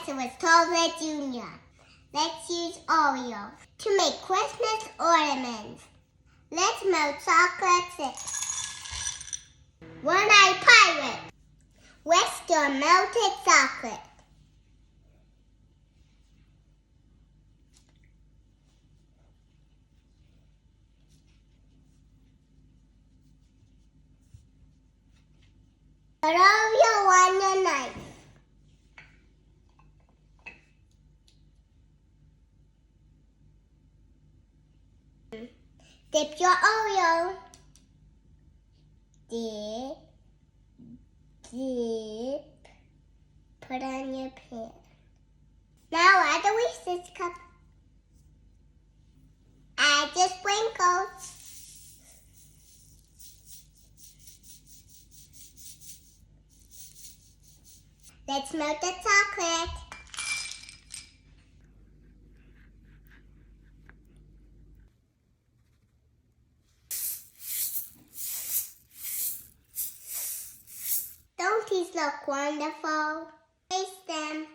it was Tolbert Jr. Let's use Oreo to make Christmas ornaments. Let's melt chocolate chips. One-eyed pirate. Whisk your melted chocolate. Put Oreo on your knife. Dip your Oreo. Dip. Put on your pan. Now add the Reese's cup. Add your sprinkles. Let's melt the chocolate. Don't these look wonderful? Taste them.